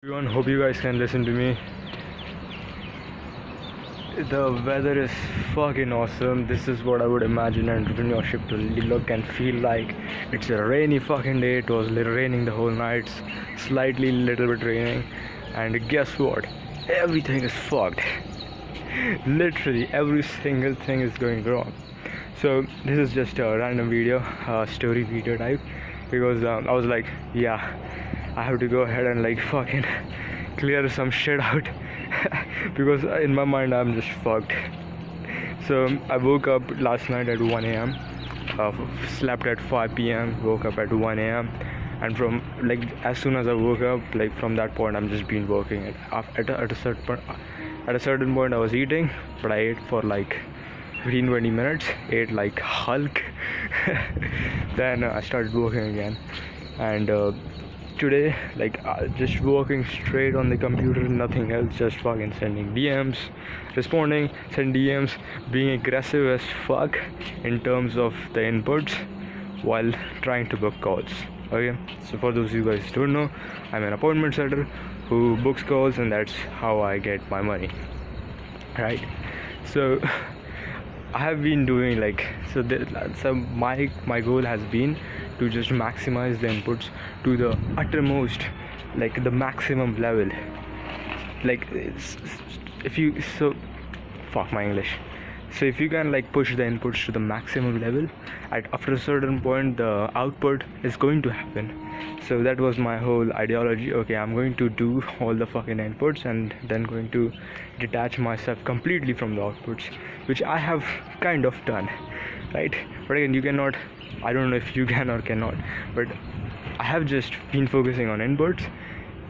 Everyone, hope you guys can listen to me. The weather is fucking awesome. This is what I would imagine entrepreneurship to look and feel like. It's a rainy fucking day. It was raining the whole night, slightly little bit raining, and guess what? Everything is fucked. Literally every single thing is going wrong. So this is just a random video, story video type, because I was like, yeah, I have to go ahead and like fucking clear some shit out because in my mind I'm just fucked. So I woke up last night at 1 a.m. Slept at 5 p.m. Woke up at 1 a.m. and from like as soon as I woke up, like from that point I'm just been working. At a certain point I was eating, but I ate for like 15-20 minutes, ate like Hulk. Then I started working again, and today like just working straight on the computer, nothing else, just fucking sending DMs, responding, send DMs, being aggressive as fuck in terms of the inputs while trying to book calls. Okay, so for those of you guys who don't know, I'm an appointment setter who books calls, and that's how I get my money, right? So I have been doing like so my goal has been to just maximize the inputs to the uttermost, like the maximum level. Like if you so fuck my English. So if you can like push the inputs to the maximum level, after a certain point the output is going to happen. So that was my whole ideology. Okay, I'm going to do all the fucking inputs and then going to detach myself completely from the outputs, which I have kind of done, right? But again, you cannot, I don't know if you can or cannot, but I have just been focusing on inputs.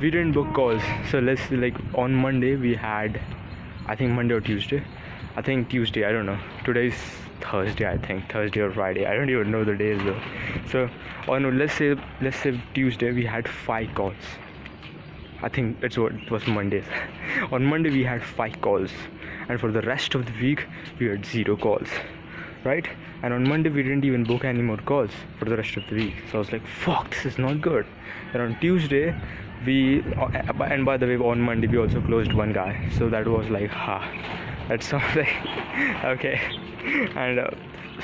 We didn't book calls. So let's say like on Monday we had, I think Monday or Tuesday, I think Tuesday, I don't know, today's Thursday, I think Thursday or Friday, I don't even know the days though. So on let's say Tuesday we had 5 calls. I think it was Mondays. On Monday we had 5 calls, and for the rest of the week we had 0 calls, right? And on Monday we didn't even book any more calls for the rest of the week. So I was like, fuck, this is not good. And on Tuesday we, and by the way, on Monday we also closed one guy, so that was like, that's something. Okay. And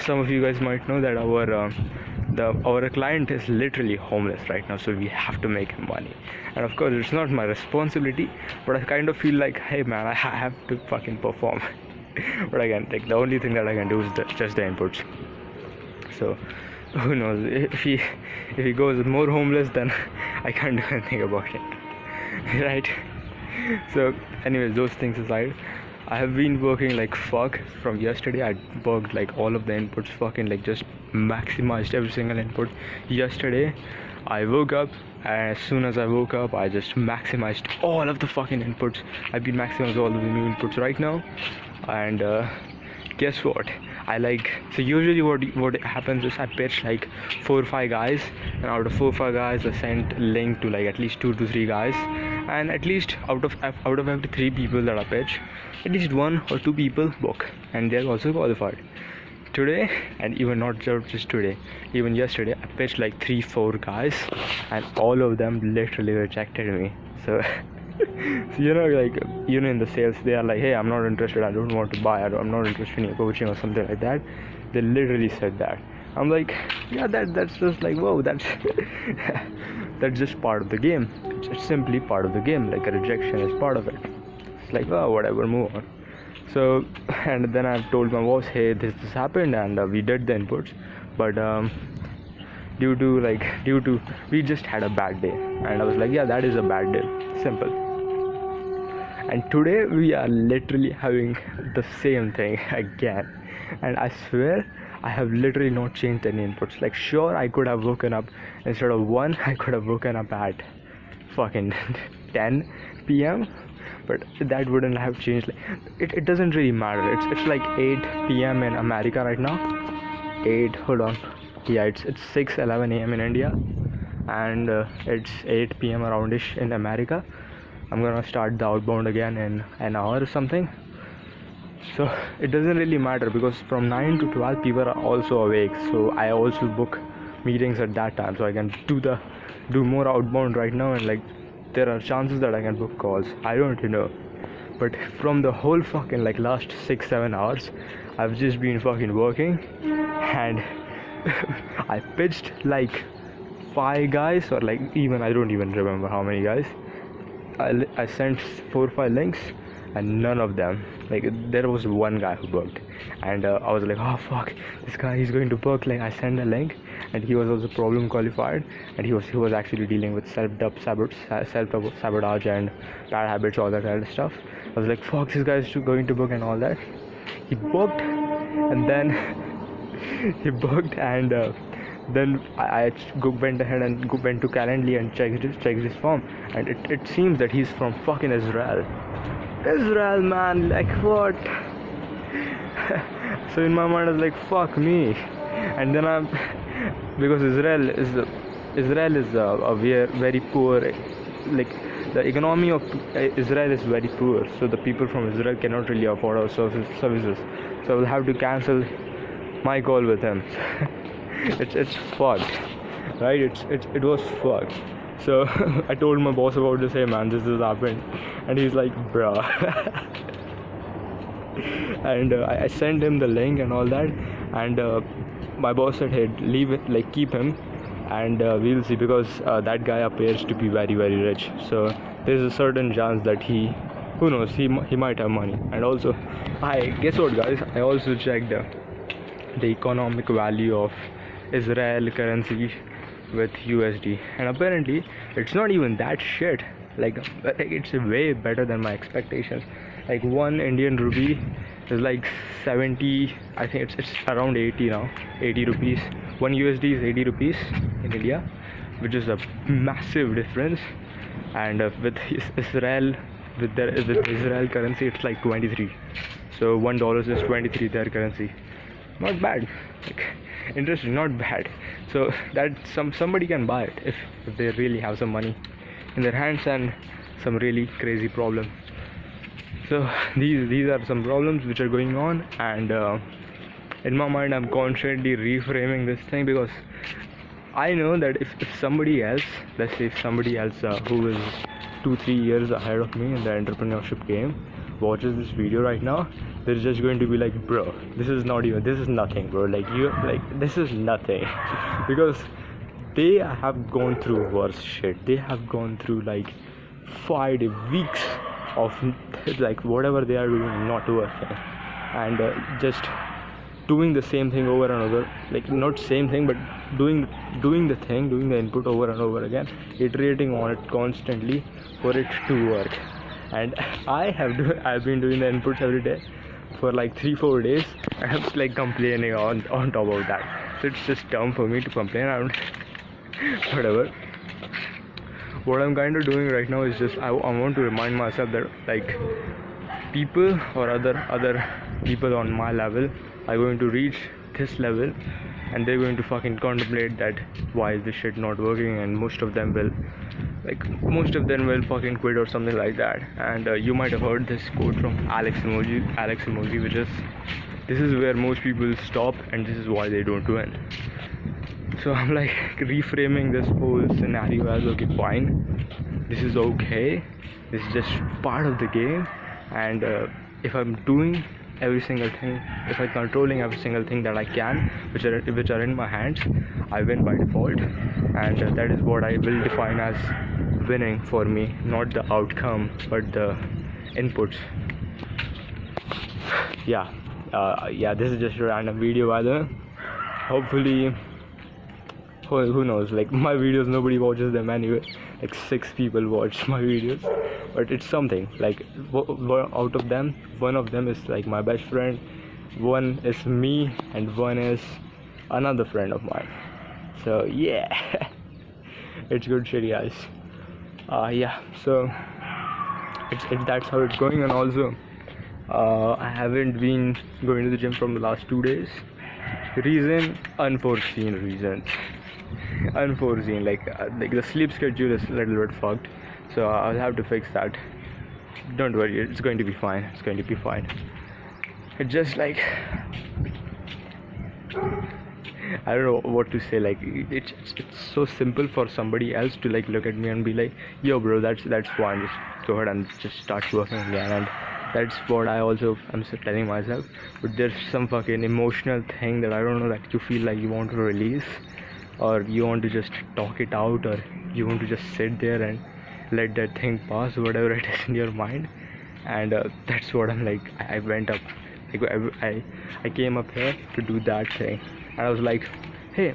some of you guys might know that our client is literally homeless right now, so we have to make him money. And of course it's not my responsibility, but I kind of feel like, hey man, I have to fucking perform. But again, like the only thing that I can do is just the inputs. So who knows, if he goes more homeless, then I can't do anything about it. Right? So anyways, those things aside, I have been working like fuck from yesterday. I worked like all of the inputs, fucking like just maximized every single input. Yesterday I woke up, and as soon as I woke up I just maximized all of the fucking inputs. I've been maximizing all of the new inputs right now. And guess what, so usually what happens is I pitch like 4 or 5 guys, and out of 4 or 5 guys I sent link to like at least 2 to 3 guys, and at least out of every 3 people that I pitch, at least 1 or 2 people book, and they're also qualified. Today, and even not just today, even yesterday, I pitched like 3-4 guys, and all of them literally rejected me. So so like in the sales they are like, hey, I'm not interested, I don't want to buy, I'm not interested in your coaching or something like that. They literally said that. I'm like, yeah, that's just like, whoa, that's that's just part of the game. It's simply part of the game. Like a rejection is part of it. It's like, oh, whatever, move on. So, and then I've told my boss, hey, this happened, and we did the inputs, but due to we just had a bad day. And I was like, yeah, that is a bad day, simple. And today we are literally having the same thing again, and I swear I have literally not changed any inputs. Like, sure, I could have woken up instead of 1, I could have woken up at fucking 10 p.m, but that wouldn't have changed. Like, it doesn't really matter. It's like 8 p.m. in America right now. 8, hold on, yeah, it's 6:11 a.m. in India, and it's 8 p.m. aroundish in America. I'm gonna start the outbound again in an hour or something. So it doesn't really matter, because from 9 to 12 people are also awake, so I also book meetings at that time, so I can do more outbound right now, and like there are chances that I can book calls. I don't know. But from the whole fucking like last 6-7 hours, I've just been fucking working, and I pitched like 5 guys, or like even I don't even remember how many guys. I sent 4 or 5 links, and none of them, like there was one guy who booked, and I was like, oh fuck, this guy is going to book. Like I sent a link, and he was also problem qualified, and he was actually dealing with self sabotage and bad habits, all that kind of stuff. I was like, fuck, this guy is going to book and all that. He booked, and then he booked, and then I went ahead and went to Calendly and checked his form, and it seems that he's from fucking Israel, man, like what? So in my mind I was like, fuck me. And then because Israel is a very poor, like the economy of Israel is very poor, so the people from Israel cannot really afford our services, so I will have to cancel my call with him. it's fucked, right? It was fucked. So I told my boss about this. Hey man, this has happened, and he's like, bruh. And I sent him the link and all that, and my boss said, hey, leave it, like keep him, and we'll see, because that guy appears to be very, very rich, so there's a certain chance that who knows, he might have money. And also, guess what guys, I also checked the economic value of Israel currency with USD, and apparently it's not even that shit. Like it's way better than my expectations. Like 1 Indian rupee is like 70, I think it's around 80 now, 80 rupees. 1 USD is 80 rupees in India, which is a massive difference. And with Israel, with Israel currency, it's like 23. So $1 is 23 their currency. Not bad. Like, interesting, not bad. So that somebody can buy it if they really have some money in their hands and some really crazy problem. So these are some problems which are going on, and in my mind I'm constantly reframing this thing, because I know that if somebody else, let's say if somebody else who is 2-3 years ahead of me in the entrepreneurship game watches this video right now, they're just going to be like, bro, this is nothing, bro. Like this is nothing. Because they have gone through worse shit. They have gone through like 5 weeks of like whatever they are doing not working, and just doing the same thing over and over, like not same thing, but doing the input over and over again, iterating on it constantly for it to work. And I've been doing the inputs every day for like 3-4 days, and I'm like complaining on top of that. So it's just dumb for me to complain. I don't whatever. What I'm kind of doing right now is just I want to remind myself that like people or other people on my level are going to reach this level, and they're going to fucking contemplate that why is this shit not working, and most of them will fucking quit or something like that. And you might have heard this quote from Alex Emoji, which is, this is where most people stop and this is why they don't win. So I'm like reframing this whole scenario as, okay, fine, this is okay, this is just part of the game, and if I'm doing every single thing, if I'm controlling every single thing that I can, which are in my hands, I win by default. And that is what I will define as winning for me, not the outcome but the inputs. Yeah, this is just a random video, by the way. Hopefully, who knows, like my videos, nobody watches them anyway, like 6 people watch my videos, but it's something. Like out of them, one of them is like my best friend, one is me, and one is another friend of mine. So yeah, it's good shit, guys. So that's how it's going. And also I haven't been going to the gym from the last 2 days. Reason, unforeseen reasons. Like the sleep schedule is a little bit fucked, so I'll have to fix that. Don't worry, it's going to be fine. It's just like I don't know what to say. Like it's so simple for somebody else to like look at me and be like, yo bro, that's fine, just go ahead and just start working again. And that's what I also am telling myself. But there's some fucking emotional thing that I don't know, that you feel like you want to release, or you want to just talk it out, or you want to just sit there and let that thing pass, whatever it is in your mind. And that's what I'm like. I went up, like I came up here to do that thing, and I was like, hey,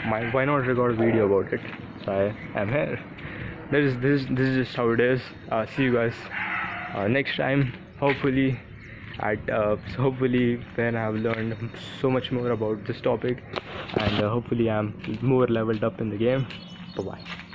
why not record a video about it? So I am here. This is just how it is. See you guys next time, hopefully hopefully when I have learned so much more about this topic, and hopefully I'm more leveled up in the game. Bye bye.